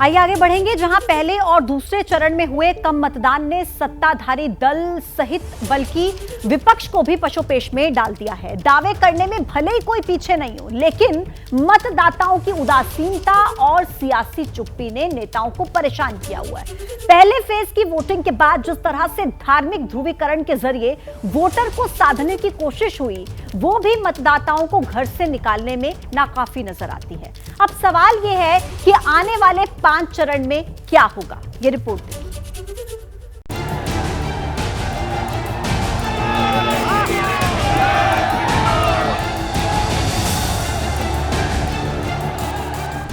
आइए आगे बढ़ेंगे, जहां पहले और दूसरे चरण में हुए कम मतदान ने सत्ताधारी दल सहित बल्कि विपक्ष को भी पशुपेश में डाल दिया है। दावे करने में भले ही कोई पीछे नहीं हो, लेकिन मतदाताओं की उदासीनता और सियासी चुप्पी ने नेताओं को परेशान किया हुआ है। पहले फेज की वोटिंग के बाद जिस तरह से धार्मिक ध्रुवीकरण के जरिए वोटर को साधने की कोशिश हुई, वो भी मतदाताओं को घर से निकालने में नाकाफी नजर आती है। अब सवाल यह है कि आने वाले 5 चरण में क्या होगा। ये रिपोर्ट देखिए।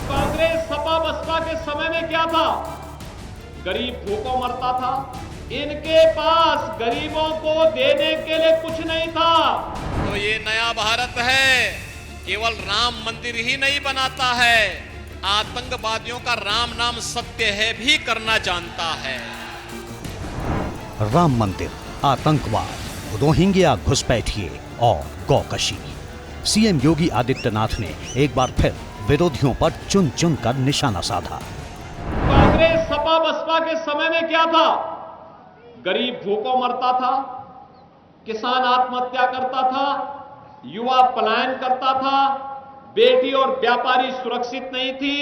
कांग्रेस सपा बसपा के समय में क्या था? गरीब भूखों मरता था। इनके पास गरीबों को देने के लिए कुछ नहीं था। तो ये नया भारत है, केवल राम मंदिर ही नहीं बनाता है, आतंकवादियों का राम नाम सत्य है भी करना जानता है। राम मंदिर, आतंकवाद, रोहिंग्या घुसपैठिए और गौकशी। सीएम योगी आदित्यनाथ ने एक बार फिर विरोधियों पर चुन चुन कर निशाना साधा। कांग्रेस सपा बसपा के समय में क्या था? गरीब भूखों मरता था, किसान आत्महत्या करता था, युवा पलायन करता था, बेटी और व्यापारी सुरक्षित नहीं थी।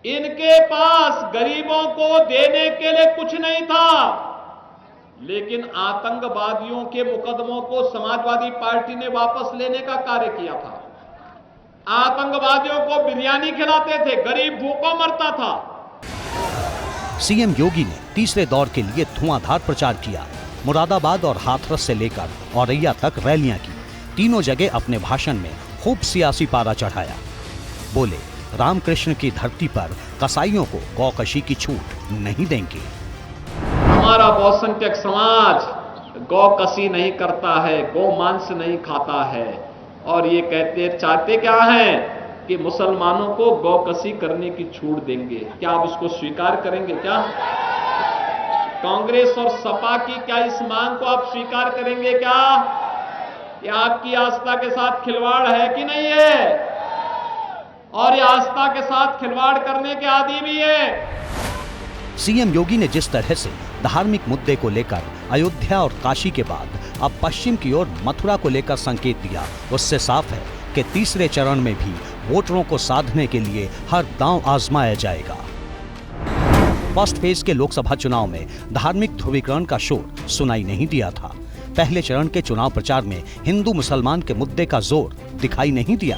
इनके पास गरीबों को देने के लिए कुछ नहीं था, लेकिन आतंकवादियों के मुकदमों को समाजवादी पार्टी ने वापस लेने का कार्य किया था। आतंकवादियों को बिरयानी खिलाते थे, गरीब भूखों मरता था। सीएम योगी ने तीसरे दौर के लिए धुआंधार प्रचार किया। मुरादाबाद और हाथरस से लेकर औरैया तक रैलियां की। तीनों जगह अपने भाषण में खूब सियासी पारा चढ़ाया। बोले, रामकृष्ण की धरती पर कसाईयों को गौकशी की छूट नहीं देंगे। हमारा बहुसंख्यक समाज गौकशी नहीं करता है, गौ मांस नहीं खाता है, और ये चाहते क्या है कि मुसलमानों को गौकशी करने की छूट देंगे। क्या आप इसको स्वीकार करेंगे? क्या कांग्रेस और सपा की क्या इस मांग को आप स्वीकार करेंगे? क्या ये आपकी आस्था के साथ खिलवाड़ है कि नहीं है? और ये आस्था के साथ खिलवाड़ करने के आदी भी है। सीएम योगी ने जिस तरह से धार्मिक मुद्दे को लेकर अयोध्या और काशी के बाद अब पश्चिम की ओर मथुरा को लेकर संकेत दिया, उससे साफ है कि तीसरे चरण में भी वोटरों को साधने के लिए हर दांव आजमाया जाएगा। फर्स्ट फेज के लोकसभा चुनाव में धार्मिक ध्रुवीकरण का शोर सुनाई नहीं दिया था। पहले चरण के चुनाव प्रचार में हिंदू मुसलमान के मुद्दे का जोर दिखाई नहीं दिया,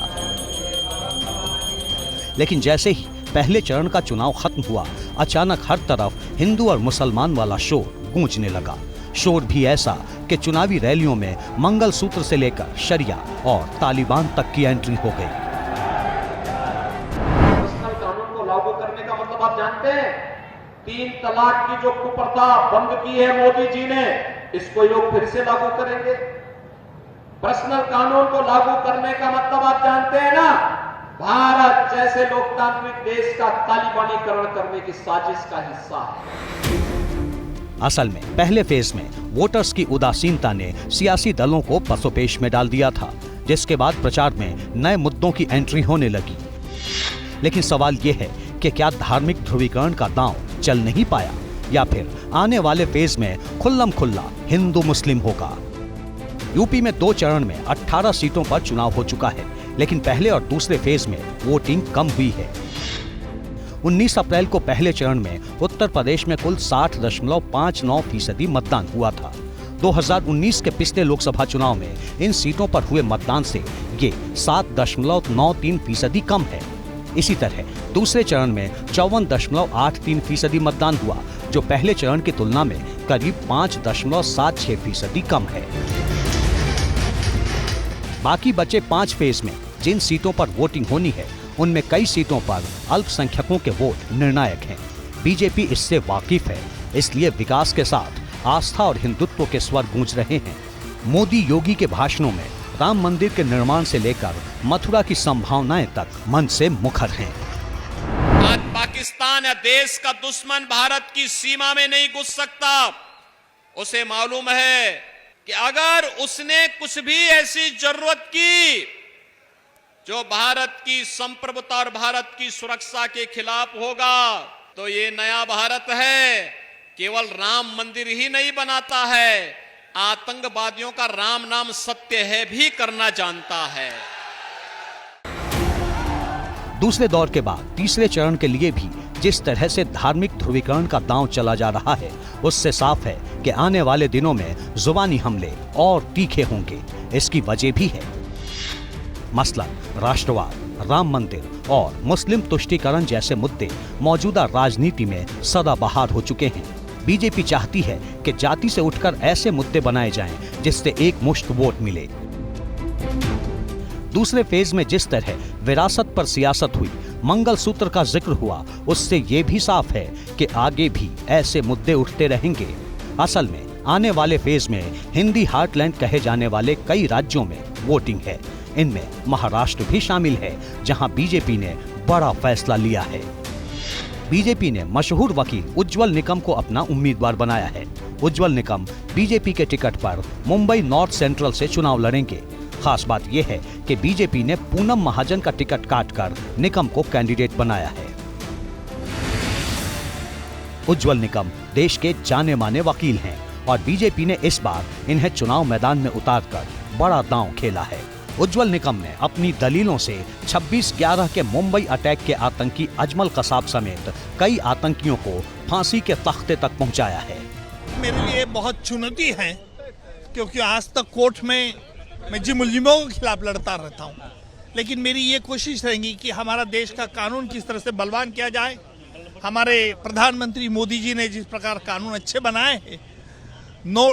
लेकिन जैसे ही पहले चरण का चुनाव खत्म हुआ, अचानक हर तरफ हिंदू और मुसलमान वाला शोर गूंजने लगा। शोर भी ऐसा कि चुनावी रैलियों में मंगलसूत्र से लेकर शरिया और तालिबान तक की एंट्री हो गई। पर्सनल कानून को लागू करने का मतलब आप जानते हैं? 3 तलाक की जो कुप्रथा बंद की है मोदी जी ने, इसको योग फिर से लागू करेंगे। पर्सनल कानून को लागू करने का मतलब आप जानते हैं ना? भारत जैसे लोकतांत्रिक देश का तालिबानीकरण करने की साजिश का हिस्सा है। असल में पहले फेज में वोटर्स की उदासीनता ने सियासी दलों को पसोपेश में डाल दिया था, जिसके बाद प्रचार में नए मुद्दों की एंट्री होने लगी। लेकिन सवाल यह है कि क्या धार्मिक ध्रुवीकरण का दांव चल नहीं पाया, या फिर आने वाले फेज में खुल्लम खुल्ला हिंदू मुस्लिम होगा। यूपी में 2 चरण में 18 सीटों पर चुनाव हो चुका है, लेकिन पहले और दूसरे फेज में वोटिंग कम हुई है। 19 अप्रैल को पहले चरण में उत्तर प्रदेश में कुल 60.59% मतदान हुआ था। 2019 के पिछले लोकसभा चुनाव में इन सीटों पर हुए मतदान से ये 7.93% कम है। इसी तरह दूसरे चरण में 54.83% मतदान हुआ, जो पहले चरण की तुलना में करीब 5.76% कम है। बाकी बचे 5 फेज में जिन सीटों पर वोटिंग होनी है, उनमें कई सीटों पर अल्पसंख्यकों के वोट निर्णायक हैं। बीजेपी इससे वाकिफ है, इसलिए विकास के साथ आस्था और हिंदुत्व के स्वर गूंज रहे हैं। मोदी योगी के भाषणों में राम मंदिर के निर्माण से लेकर मथुरा की संभावनाएं तक मन से मुखर हैं। आज पाकिस्तान या देश का दुश्मन भारत की सीमा में नहीं घुस सकता। उसे मालूम है कि अगर उसने कुछ भी ऐसी जरूरत की जो भारत की संप्रभुता और भारत की सुरक्षा के खिलाफ होगा, तो ये नया भारत है केवल राम मंदिर ही नहीं बनाता है, आतंकवादियों का राम नाम सत्य है भी करना जानता है। दूसरे दौर के बाद तीसरे चरण के लिए भी जिस तरह से धार्मिक ध्रुवीकरण का दांव चला जा रहा है, उससे साफ है कि आने वाले दिनों में जुबानी हमले और तीखे होंगे। इसकी वजह भी है। मसलन राष्ट्रवाद, राम मंदिर और मुस्लिम तुष्टीकरण जैसे मुद्दे मौजूदा राजनीति में सदाबहार हो चुके हैं। बीजेपी चाहती है कि जाति से उठकर ऐसे मुद्दे बनाए जाएं जिससे एक मुश्त वोट मिले। दूसरे फेज में जिस तरह विरासत पर सियासत हुई, मंगलसूत्र का जिक्र हुआ, उससे ये भी साफ है कि आगे भी ऐसे मुद्दे उठते रहेंगे। असल में आने वाले फेज में हिंदी हार्टलैंड कहे जाने वाले कई राज्यों में वोटिंग है। इनमें महाराष्ट्र भी शामिल है, जहां बीजेपी ने बड़ा फैसला लिया है। बीजेपी ने मशहूर वकील उज्ज्वल निकम को अपना उम्मीदवार बनाया है। उज्ज्वल निकम बीजेपी के टिकट पर मुंबई नॉर्थ सेंट्रल से चुनाव लड़ेंगे। खास बात यह है कि बीजेपी ने पूनम महाजन का टिकट काटकर निकम को कैंडिडेट बनाया है। उज्ज्वल निकम देश के जाने माने वकील हैं और बीजेपी ने इस बार इन्हें चुनाव मैदान में उतारकर बड़ा दांव खेला है। उज्ज्वल निकम ने अपनी दलीलों से 26/11 के मुंबई अटैक के आतंकी अजमल कसाब समेत कई आतंकियों को फांसी के तख्ते तक पहुंचाया है। मेरे लिए बहुत चुनौती है, क्योंकि आज तक कोर्ट में मैं जिन मुलजिमों के खिलाफ लड़ता रहता हूं, लेकिन मेरी ये कोशिश रहेगी कि हमारा देश का कानून किस तरह से बलवान किया जाए। हमारे प्रधानमंत्री मोदी जी ने जिस प्रकार कानून अच्छे बनाए हैं, नो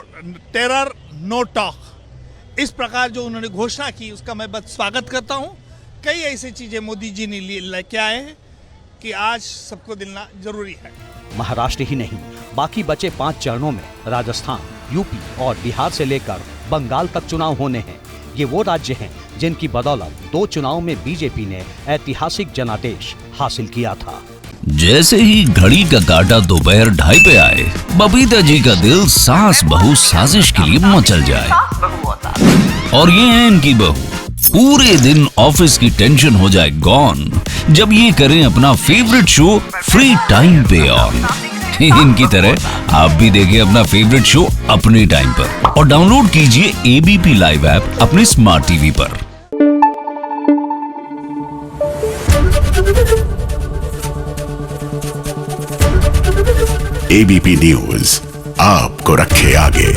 टेरर नो टॉक, इस प्रकार जो उन्होंने घोषणा की, उसका मैं बस स्वागत करता हूं। कई ऐसी चीजें मोदी जी ने लेके आए हैं कि आज सबको दिलना जरूरी है। महाराष्ट्र ही नहीं, बाकी बचे 5 चरणों में राजस्थान, यूपी और बिहार से लेकर बंगाल तक चुनाव होने हैं। ये वो राज्य हैं जिनकी बदौलत 2 चुनाव में बीजेपी ने ऐतिहासिक जनादेश हासिल किया था। जैसे ही घड़ी का काटा दोपहर 2:30 पे आए, बबीता जी का दिल सास बहू साजिश के लिए मचल जाए। और ये है इनकी बहू, पूरे दिन ऑफिस की टेंशन हो जाए गॉन जब ये करें अपना फेवरेट शो फ्री टाइम पे ऑन। इनकी तरह आप भी देखिए अपना फेवरेट शो अपने टाइम पर और डाउनलोड कीजिए एबीपी लाइव ऐप अपने स्मार्ट टीवी पर। एबीपी न्यूज आपको रखे आगे।